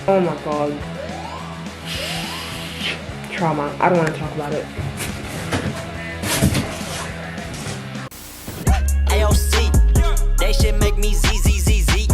Oh my god. Trauma. I don't want to talk about it. AOC, they should make me ZZZZ.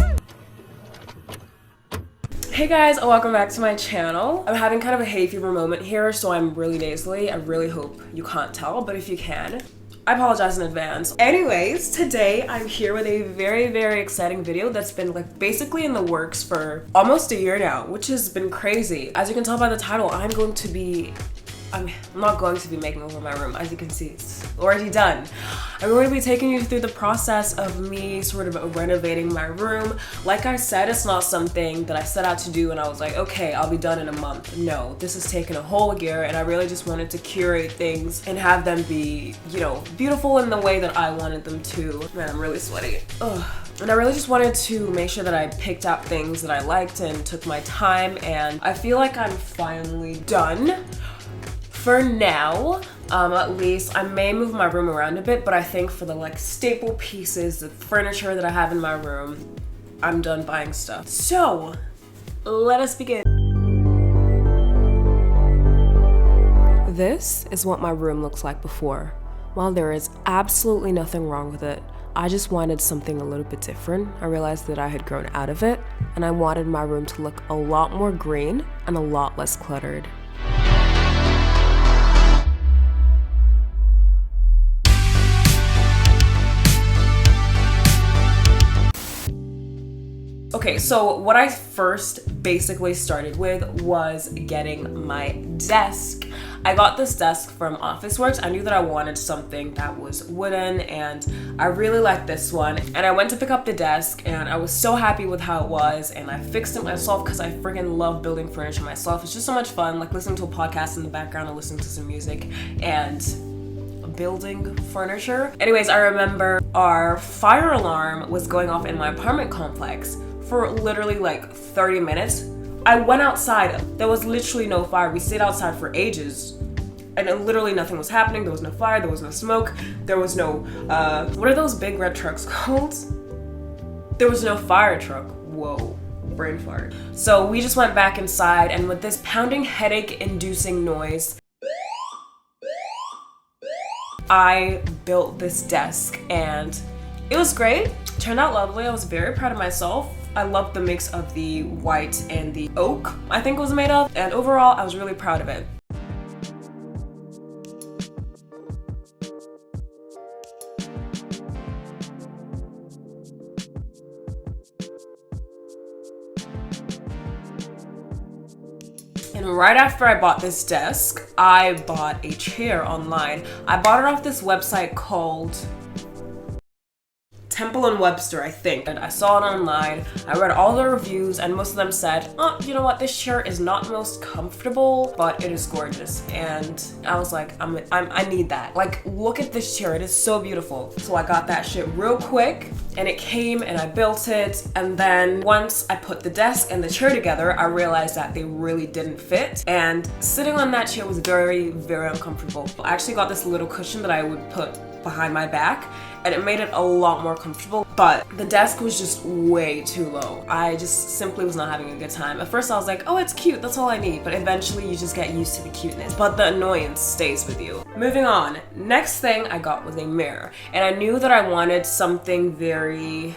Hey guys, welcome back to my channel. I'm having kind of a hay fever moment here, so I'm really nasally. I really hope you can't tell, but if you can, I apologize in advance. Anyways, today I'm here with a very exciting video that's been like basically in the works for almost a year now, which has been crazy. As you can tell by the title, I'm not going to be making over my room. As you can see, it's already done. I'm going to be taking you through the process of me sort of renovating my room. Like I said, it's not something that I set out to do and I was like, okay, I'll be done in a month. No, this has taken a whole year and I really just wanted to curate things and have them be, you know, beautiful in the way that I wanted them to. Man, I'm really sweaty. Ugh. And I really just wanted to make sure that I picked out things that I liked and took my time, and I feel like I'm finally done. For now, at least. I may move my room around a bit, but I think for the like staple pieces, the furniture that I have in my room, I'm done buying stuff. So, let us begin. This is what my room looks like before. While there is absolutely nothing wrong with it, I just wanted something a little bit different. I realized that I had grown out of it, and I wanted my room to look a lot more green and a lot less cluttered. Okay, so what I first basically started with was getting my desk. I got this desk from Officeworks. I knew that I wanted something that was wooden and I really liked this one. And I went to pick up the desk and I was so happy with how it was, and I fixed it myself because I freaking love building furniture myself. It's just so much fun, like listening to a podcast in the background and listening to some music and building furniture. Anyways, I remember our fire alarm was going off in my apartment complex for literally like 30 minutes. I went outside, there was literally no fire. We stayed outside for ages and literally nothing was happening. There was no fire, there was no smoke, there was no, what are those big red trucks called? There was no fire truck. Whoa, brain fart. So we just went back inside, and with this pounding headache inducing noise, I built this desk and it was great. Turned out lovely. I was very proud of myself. I loved the mix of the white and the oak, I think it was made of, and overall I was really proud of it. And right after I bought this desk, I bought a chair online. I bought it off this website called Temple & Webster, I think. And I saw it online, I read all the reviews, and most of them said, oh, you know what, this chair is not most comfortable, but it is gorgeous. And I was like, I need that. Like, look at this chair, it is so beautiful. So I got that shit real quick, and it came and I built it. And then once I put the desk and the chair together, I realized that they really didn't fit. And sitting on that chair was very uncomfortable. I actually got this little cushion that I would put behind my back, and it made it a lot more comfortable, but the desk was just way too low. I just simply was not having a good time. At first I was like, oh, it's cute, that's all I need, but eventually you just get used to the cuteness, but the annoyance stays with you. Moving on, next thing I got was a mirror, and I knew that I wanted something very,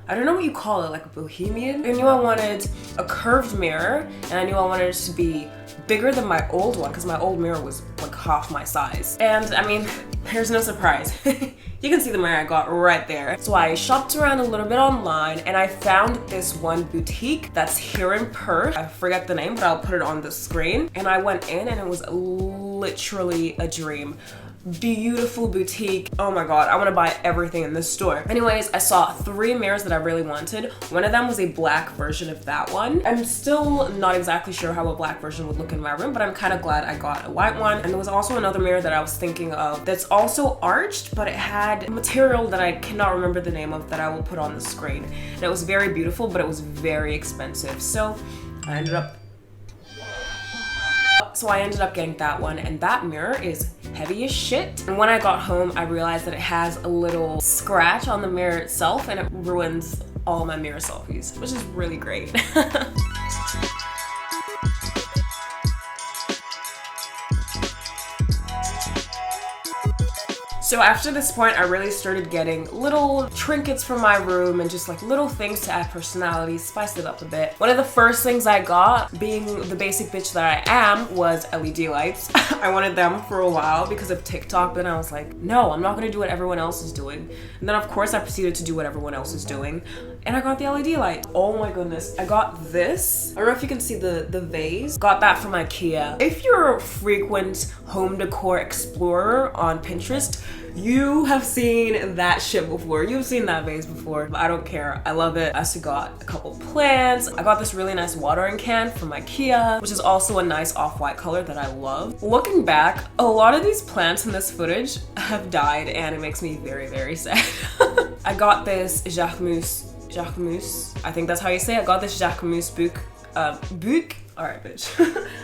I don't know what you call it, like a bohemian. I knew I wanted a curved mirror, and I knew I wanted it to be bigger than my old one because my old mirror was like half my size. And I mean, here's no surprise. You can see the mirror I got right there. So I shopped around a little bit online and I found this one boutique that's here in Perth. I forget the name, but I'll put it on the screen. And I went in and it was literally a dream. Beautiful boutique. Oh my god, I want to buy everything in this store. Anyways, I saw 3 mirrors that I really wanted. One of them was a black version of that one. I'm still not exactly sure how a black version would look in my room, but I'm kind of glad I got a white one. And there was also another mirror that I was thinking of that's also arched, but it had material that I cannot remember the name of that I will put on the screen. And it was very beautiful, but it was very expensive. So I ended up getting that one, and that mirror is heavy as shit. And when I got home, I realized that it has a little scratch on the mirror itself and it ruins all my mirror selfies, which is really great. So after this point, I really started getting little trinkets for my room and just like little things to add personality, spice it up a bit. One of the first things I got, being the basic bitch that I am, was LED lights. I wanted them for a while because of TikTok, but I was like, no, I'm not gonna do what everyone else is doing. And then of course I proceeded to do what everyone else is doing, and I got the LED light. Oh my goodness, I got this. I don't know if you can see the vase. Got that from IKEA. If you're a frequent home decor explorer on Pinterest, you have seen that shit before. You've seen that vase before, but I don't care. I love it. I also got a couple plants. I got this really nice watering can from IKEA, which is also a nice off-white color that I love. Looking back, a lot of these plants in this footage have died, and it makes me very, very sad. I got this Jacquemus, I think that's how you say it. I got this Jacquemus book. Alright, bitch.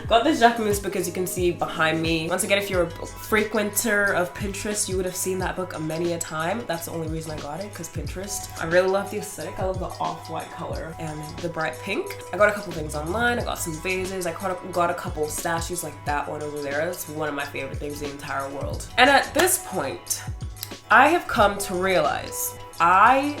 Got this Jacquemus book, as you can see behind me. Once again, if you're a frequenter of Pinterest, you would have seen that book many a time. That's the only reason I got it, because Pinterest. I really love the aesthetic. I love the off-white color and the bright pink. I got a couple things online. I got some vases. I got a couple of statues like that one over there. It's one of my favorite things in the entire world. And at this point, I have come to realize I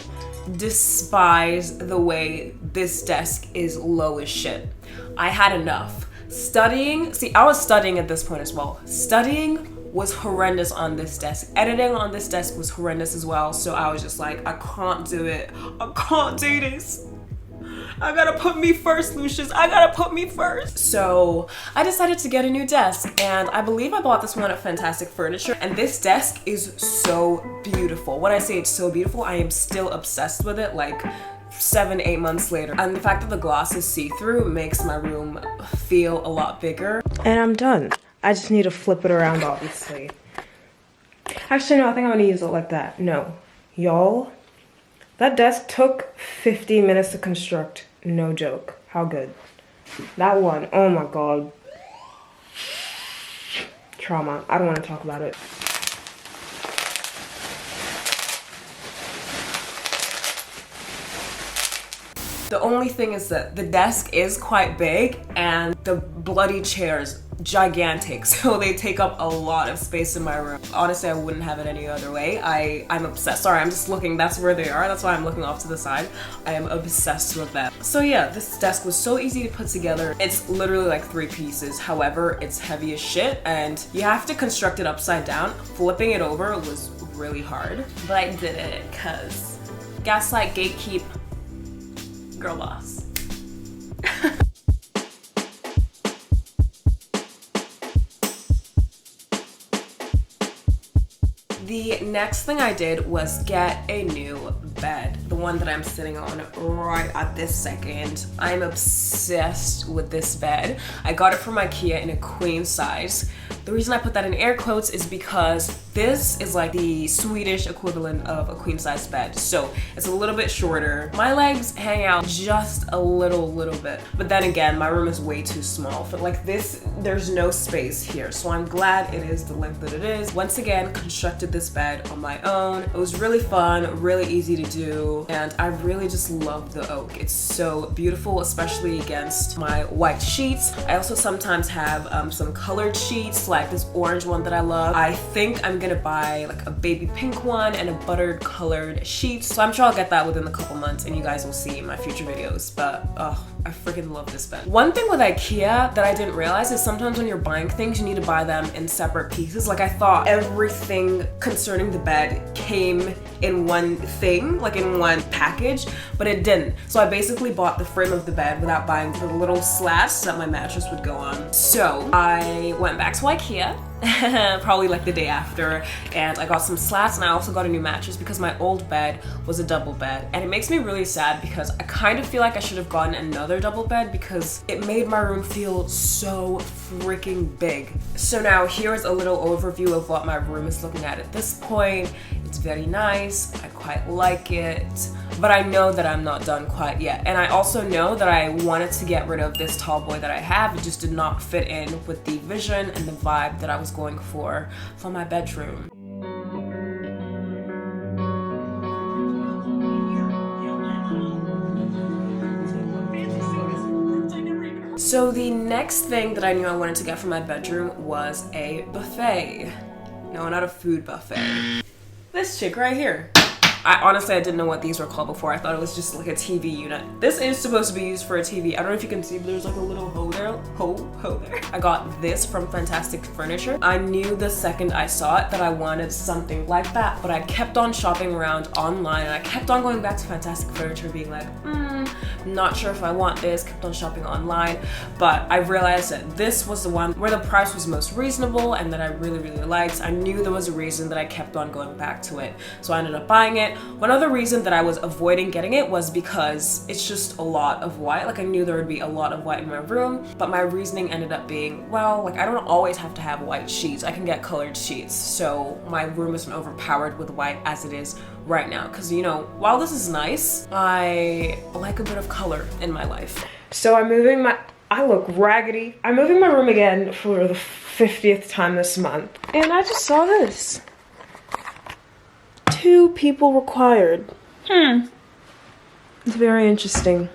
despise the way this desk is low as shit. I had enough. Studying, see, I was studying at this point as well. Studying was horrendous on this desk. Editing on this desk was horrendous as well. So I was just like, I can't do it. I can't do this. I gotta put me first, Lucius. I gotta put me first. So I decided to get a new desk, and I believe I bought this one at Fantastic Furniture, and this desk is so beautiful. When I say it's so beautiful, I am still obsessed with it, like 7-8 months later. And the fact that the glass is see-through makes my room feel a lot bigger. And I'm done. I just need to flip it around, obviously. Actually, no, I think I'm gonna use it like that. No. Y'all, that desk took 15 minutes to construct. No joke. How good. That one, oh my god. Trauma. I don't want to talk about it. The only thing is that the desk is quite big and the bloody chairs gigantic, so they take up a lot of space in my room. Honestly, I wouldn't have it any other way. I'm obsessed. Sorry, I'm just looking. That's where they are. That's why I'm looking off to the side. I am obsessed with them. So yeah, this desk was so easy to put together. It's literally like 3 pieces. However, it's heavy as shit and you have to construct it upside down. Flipping it over was really hard, but I did it because gaslight, gatekeep, girl boss. The next thing I did was get a new bed, the one that I'm sitting on right at this second. I'm obsessed with this bed. I got it from IKEA in a queen size. The reason I put that in air quotes is because this is like the Swedish equivalent of a queen size bed. So it's a little bit shorter. My legs hang out just a little bit. But then again, my room is way too small. For like this, there's no space here. So I'm glad it is the length that it is. Once again, constructed this bed on my own. It was really fun, really easy to do. And I really just love the oak. It's so beautiful, especially against my white sheets. I also sometimes have some colored sheets, like this orange one that I love. I think I'm gonna buy like a baby pink one and a buttered colored sheet. So I'm sure I'll get that within a couple months and you guys will see in my future videos. But oh, I freaking love this bed. One thing with IKEA that I didn't realize is sometimes when you're buying things, you need to buy them in separate pieces. Like I thought everything concerning the bed came in one thing, like in one package, but it didn't. So I basically bought the frame of the bed without buying the little slats that my mattress would go on. So I went back to IKEA probably like the day after, and I got some slats and I also got a new mattress because my old bed was a double bed, and it makes me really sad because I kind of feel like I should have gotten another double bed because it made my room feel so freaking big. So now here's a little overview of what my room is looking at this point. It's very nice. I quite like it, but I know that I'm not done quite yet. And I also know that I wanted to get rid of this tall boy that I have. It just did not fit in with the vision and the vibe that I was going for my bedroom. So the next thing that I knew I wanted to get for my bedroom was a buffet. No, not a food buffet. This chick right here. I honestly didn't know what these were called before. I thought it was just like a TV unit. This is supposed to be used for a TV. I don't know if you can see, but there's like a little hole there. Hole there. I got this from Fantastic Furniture. I knew the second I saw it that I wanted something like that, but I kept on shopping around online and I kept on going back to Fantastic Furniture being like, not sure if I want this, kept on shopping online, but I realized that this was the one where the price was most reasonable and that I really, really liked. I knew there was a reason that I kept on going back to it. So I ended up buying it. One other reason that I was avoiding getting it was because it's just a lot of white. Like I knew there would be a lot of white in my room, but my reasoning ended up being, well, like I don't always have to have white sheets. I can get colored sheets. So my room isn't overpowered with white as it is right now. Cause you know, while this is nice, I like a bit of color in my life. So I look raggedy. I'm moving my room again for the 50th time this month. And I just saw this. 2 people required. It's very interesting.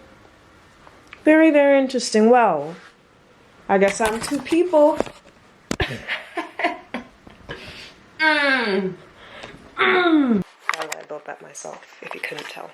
Very, very interesting. Well, I guess I'm 2 people. I built that myself, if you couldn't tell.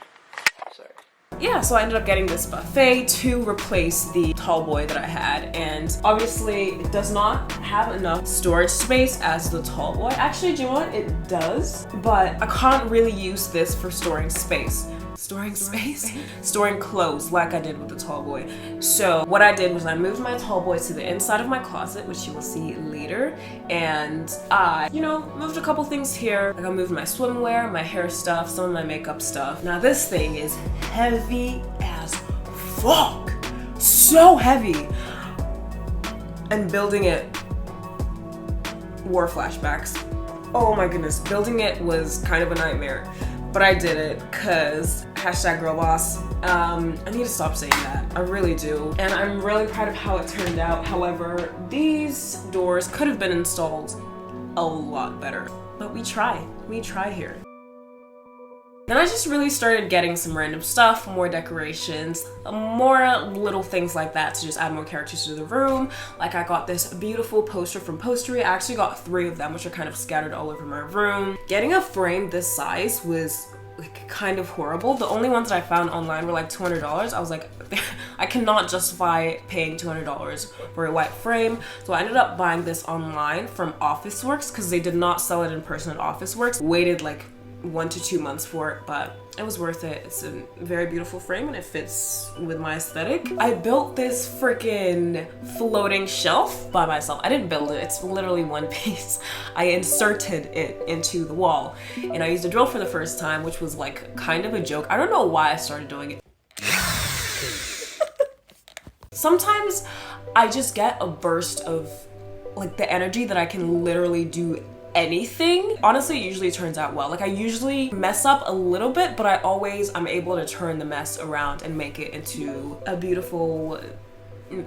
Sorry. Yeah, so I ended up getting this buffet to replace the tall boy that I had, and obviously it does not have enough storage space as the tall boy. Actually, do you know what? It does, but I can't really use this for storing space. Storing clothes like I did with the tall boy. So what I did was I moved my tall boy to the inside of my closet, which you will see later, and I, you know, moved a couple things here. Like I moved my swimwear, my hair stuff, some of my makeup stuff. Now this thing is heavy as fuck. So heavy. And building it wore flashbacks. Oh my goodness, building it was kind of a nightmare. But I did it because #girlboss. I need to stop saying that. I really do. And I'm really proud of how it turned out. However, these doors could have been installed a lot better. But we try here. Then I just really started getting some random stuff, more decorations, more little things like that to just add more characters to the room. Like I got this beautiful poster from Postery. I actually got 3 of them, which are kind of scattered all over my room. Getting a frame this size was like kind of horrible. The only ones that I found online were like $200. I was like, I cannot justify paying $200 for a white frame. So I ended up buying this online from Officeworks because they did not sell it in person at Officeworks. Waited like 1 to 2 months for it, but it was worth it. It's a very beautiful frame and it fits with my aesthetic. I built this freaking floating shelf by myself. I didn't build it, it's literally one piece. I inserted it into the wall and I used a drill for the first time, which was like kind of a joke. I don't know why I started doing it. Sometimes I just get a burst of like the energy that I can literally do anything. Honestly, it usually turns out well. Like I usually mess up a little bit, but I'm able to turn the mess around and make it into a beautiful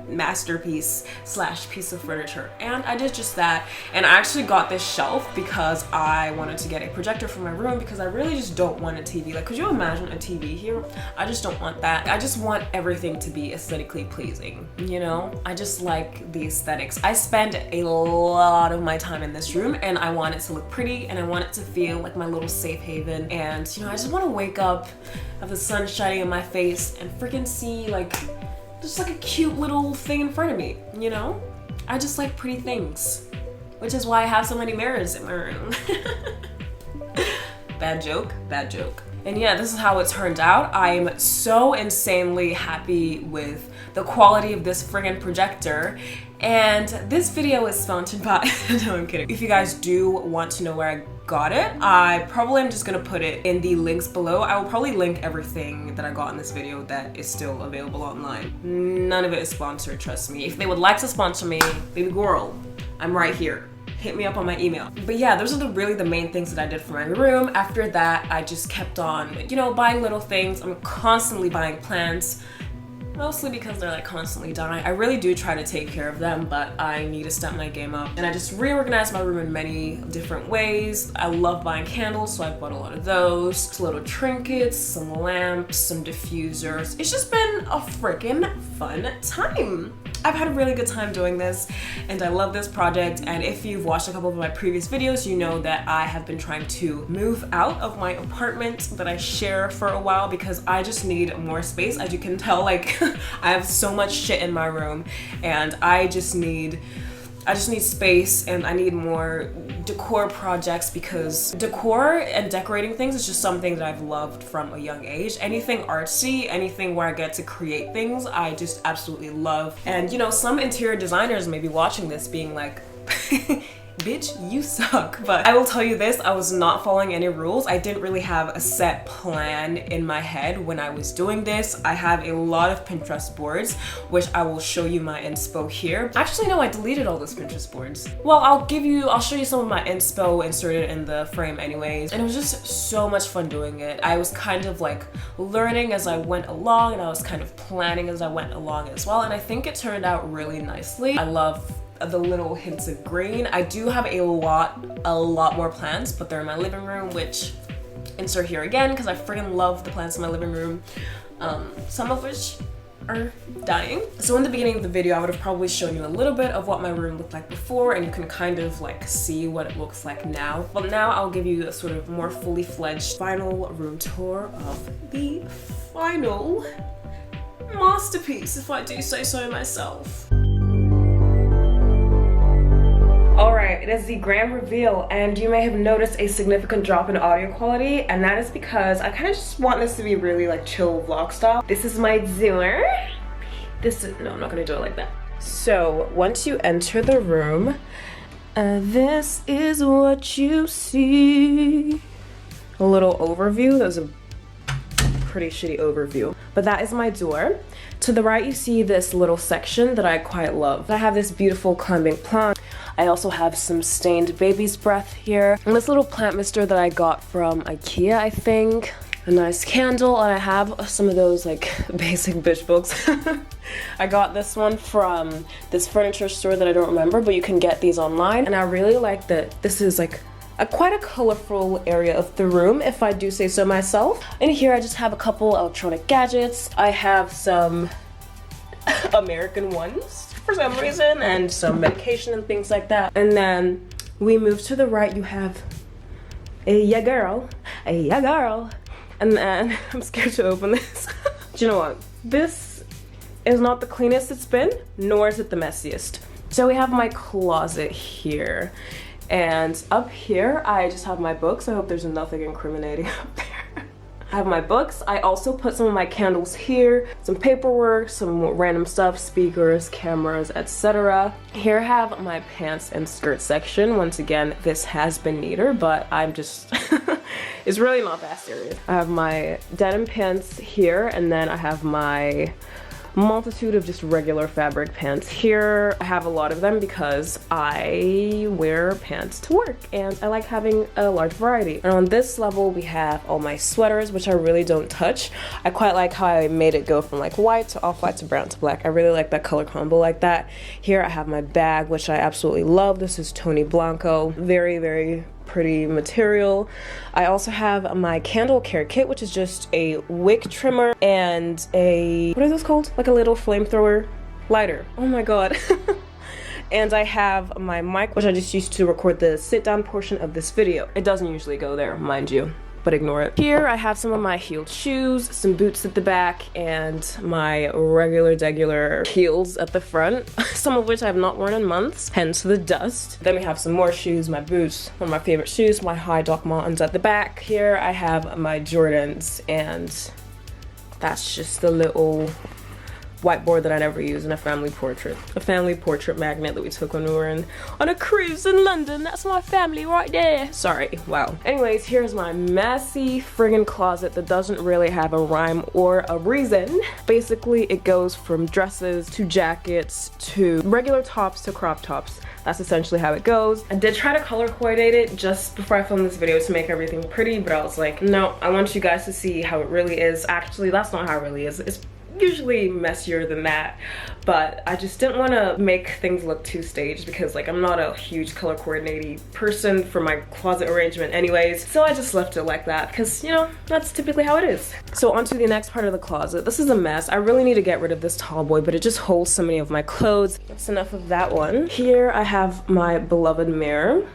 masterpiece / piece of furniture. And I did just that. And I actually got this shelf because I wanted to get a projector for my room because I really just don't want a TV. Like, could you imagine a TV here? I just don't want that. I just want everything to be aesthetically pleasing, you know? I just like the aesthetics. I spend a lot of my time in this room and I want it to look pretty and I want it to feel like my little safe haven. And, you know, I just want to wake up, have the sun shining in my face and freaking see like just like a cute little thing in front of me, you know? I just like pretty things, which is why I have so many mirrors in my room. Bad joke, bad joke. And yeah, this is how it turned out. I'm so insanely happy with the quality of this friggin' projector. And this video is sponsored by, no, I'm kidding. If you guys do want to know where I got it, I probably am just gonna put it in the links below. I will probably link everything that I got in this video that is still available online. None of it is sponsored, trust me. If they would like to sponsor me, baby girl, I'm right here. Hit me up on my email. But yeah, those are really the main things that I did for my room. After that, I just kept on, you know, buying little things. I'm constantly buying plants, mostly because they're like constantly dying. I really do try to take care of them, but I need to step my game up. And I just reorganized my room in many different ways. I love buying candles, so I bought a lot of those. Some little trinkets, some lamps, some diffusers. It's just been a freaking fun time. I've had a really good time doing this and I love this project. And if you've watched a couple of my previous videos, you know that I have been trying to move out of my apartment that I share for a while because I just need more space. As you can tell, like I have so much shit in my room and I just need space and I need more decor projects because decor and decorating things is just something that I've loved from a young age. Anything artsy, anything where I get to create things, I just absolutely love. And you know, some interior designers may be watching this being like, bitch, you suck. But I will tell you this, I was not following any rules. I didn't really have a set plan in my head when I was doing this. I have a lot of Pinterest boards, which I will show you my inspo here. Actually, no, I deleted all those Pinterest boards. Well, I'll show you some of my inspo inserted in the frame anyways. And it was just so much fun doing it. I was kind of like learning as I went along and I was kind of planning as I went along as well. And I think it turned out really nicely. I love the little hints of green. I do have a lot more plants, but they're in my living room, which insert here again because I freaking love the plants in my living room, some of which are dying. So in the beginning of the video, I would have probably shown you a little bit of what my room looked like before, and you can kind of like see what it looks like now. But now I'll give you a sort of more fully fledged final room tour of the final masterpiece, if I do say so myself. Alright, it is the grand reveal, and you may have noticed a significant drop in audio quality, and that is because I kind of just want this to be really like chill vlog style. This is my door. No, I'm not gonna do it like that. So once you enter the room, this is what you see. A little overview. That was a pretty shitty overview, but that is my door. To the right, you see this little section that I quite love. I have this beautiful climbing plant. I also have some stained baby's breath here. And this little plant mister that I got from IKEA, I think. A nice candle, and I have some of those like basic bitch books. I got this one from this furniture store that I don't remember, but you can get these online. And I really like that this is like quite a colorful area of the room, if I do say so myself. In here, I just have a couple electronic gadgets. I have some American ones for some reason, and some medication and things like that. And then we move to the right, you have a girl. And then I'm scared to open this. Do you know what? This is not the cleanest it's been, nor is it the messiest. So we have my closet here. And up here, I just have my books. I hope there's nothing incriminating up there. I have my books. I also put some of my candles here, some paperwork, some random stuff, speakers, cameras, etc. Here I have my pants and skirt section. Once again, this has been neater, but I'm just, it's really not that serious. I have my denim pants here, and then I have my multitude of just regular fabric pants here. I have a lot of them because I wear pants to work and I like having a large variety. And on this level we have all my sweaters, which I really don't touch. I quite like how I made it go from like white to off-white to brown to black. I really like that color combo like that. Here I have my bag, which I absolutely love. This is Tony Blanco. Very, very pretty material. I also have my candle care kit, which is just a wick trimmer and a, what are those called? Like a little flamethrower lighter. Oh my god. And I have my mic, which I just used to record the sit down portion of this video. It doesn't usually go there, mind you, but ignore it. Here I have some of my heeled shoes, some boots at the back, and my regular heels at the front, some of which I have not worn in months, hence the dust. Then we have some more shoes, my boots, one of my favorite shoes, my high Doc Martens at the back. Here I have my Jordans, and that's just the little whiteboard that I never use in a family portrait. A family portrait magnet that we took when we were on a cruise in London. That's my family right there. Sorry, wow. Anyways, here's my messy friggin' closet that doesn't really have a rhyme or a reason. Basically, it goes from dresses to jackets to regular tops to crop tops. That's essentially how it goes. I did try to color coordinate it just before I filmed this video to make everything pretty, but I was like, no, I want you guys to see how it really is. Actually, that's not how it really is. It's usually messier than that, but I just didn't want to make things look too staged because like I'm not a huge color coordinating person for my closet arrangement anyways, so I just left it like that because, you know, that's typically how it is. So onto the next part of the closet. This is a mess. I really need to get rid of this tall boy, but it just holds so many of my clothes. That's enough of that one. Here I have my beloved mirror.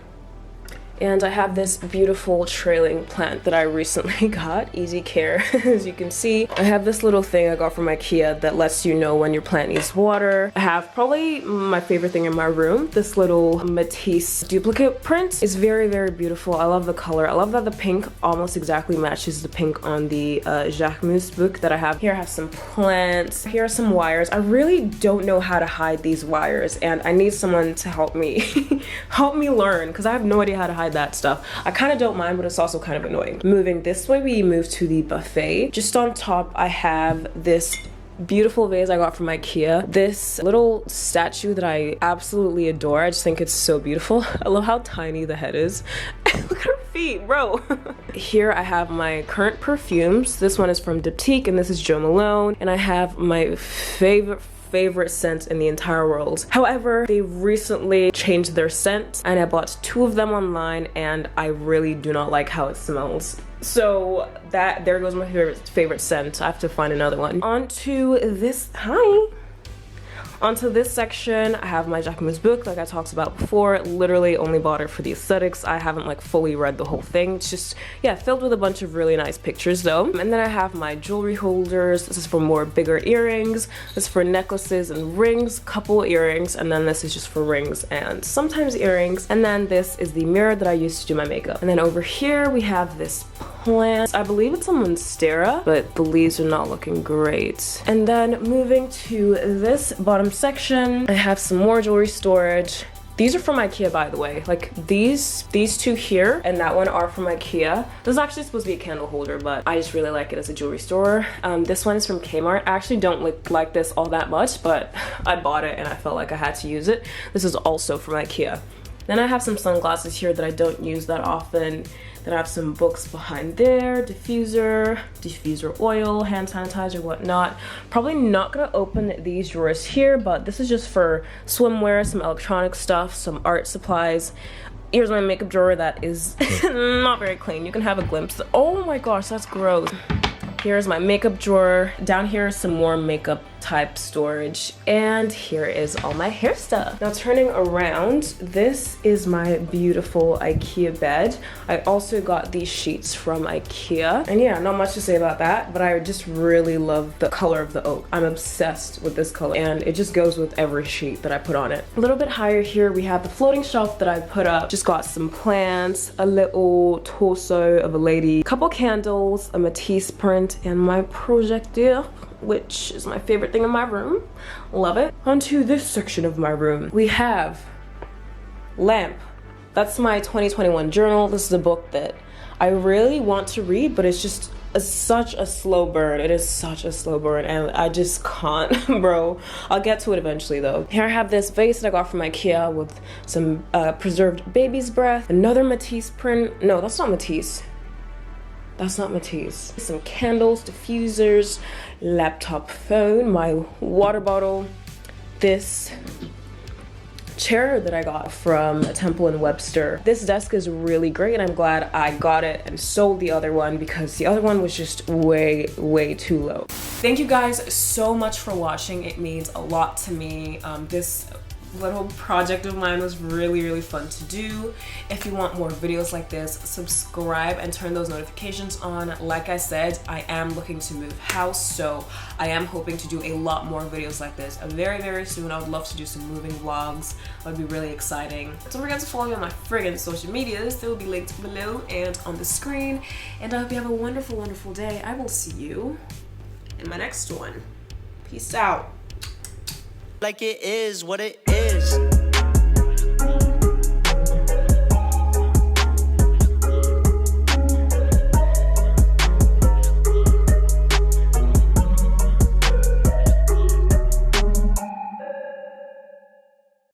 And I have this beautiful trailing plant that I recently got, easy care, as you can see. I have this little thing I got from IKEA that lets you know when your plant needs water. I have probably my favorite thing in my room, this little Matisse duplicate print. It's very, very beautiful. I love the color. I love that the pink almost exactly matches the pink on the Jacquemus book that I have. Here I have some plants. Here are some wires. I really don't know how to hide these wires, and I need someone to help me, help me learn, because I have no idea how to hide that stuff. I kind of don't mind, but it's also kind of annoying. Moving this way, we move to the buffet. Just on top, I have this beautiful vase I got from IKEA. This little statue that I absolutely adore. I just think it's so beautiful. I love how tiny the head is. Look at her feet, bro. Here I have my current perfumes. This one is from Diptyque and this is Jo Malone. And I have my favorite scent in the entire world. However, they recently changed their scent and I bought 2 of them online and I really do not like how it smells. So there goes my favorite scent. I have to find another one. Onto this section, I have my Jacquemus book like I talked about before. Literally only bought it for the aesthetics. I haven't like fully read the whole thing. It's just, yeah, filled with a bunch of really nice pictures though. And then I have my jewelry holders. This is for more bigger earrings. This is for necklaces and rings, couple earrings, and then this is just for rings and sometimes earrings. And then this is the mirror that I use to do my makeup. And then over here we have this plant. I believe it's a monstera, but the leaves are not looking great. And then moving to this bottom section, I have some more jewelry storage. These are from IKEA, by the way. Like these 2 here and that one are from IKEA. This is actually supposed to be a candle holder, but I just really like it as a jewelry store. This one is from Kmart. I actually don't like this all that much, but I bought it and I felt like I had to use it. This is also from IKEA. Then I have some sunglasses here that I don't use that often. Then I have some books behind there, diffuser oil, hand sanitizer, whatnot. Probably not gonna open these drawers here, but this is just for swimwear, some electronic stuff, some art supplies. Here's my makeup drawer that is not very clean. You can have a glimpse. Oh my gosh, that's gross. Here's my makeup drawer. Down here is some more makeup type storage. And here is all my hair stuff. Now turning around, this is my beautiful IKEA bed. I also got these sheets from IKEA. And yeah, not much to say about that, but I just really love the color of the oak. I'm obsessed with this color and it just goes with every sheet that I put on it. A little bit higher here, we have the floating shelf that I put up. Just got some plants, a little torso of a lady, a couple candles, a Matisse print, and my projector, which is my favorite thing in my room. Love it. Onto this section of my room. We have lamp. That's my 2021 journal. This is a book that I really want to read, but it's just such a slow burn. It is such a slow burn and I just can't, bro. I'll get to it eventually though. Here I have this vase that I got from IKEA with some preserved baby's breath. Another Matisse print. No, that's not Matisse. That's not Matisse. Some candles, diffusers, laptop phone, my water bottle, this chair that I got from Temple & Webster. This desk is really great and I'm glad I got it and sold the other one because the other one was just way too low. Thank you guys so much for watching. It means a lot to me. This little project of mine was really fun to do. If you want more videos like this, subscribe and turn those notifications on. Like I said, I am looking to move house, so I am hoping to do a lot more videos like this very soon. I would love to do some moving vlogs. That would be really exciting. Don't forget to follow me on my friggin' social medias. They will be linked below and on the screen. And I hope you have a wonderful day. I will see you in my next one. Peace out. Like it is what it is.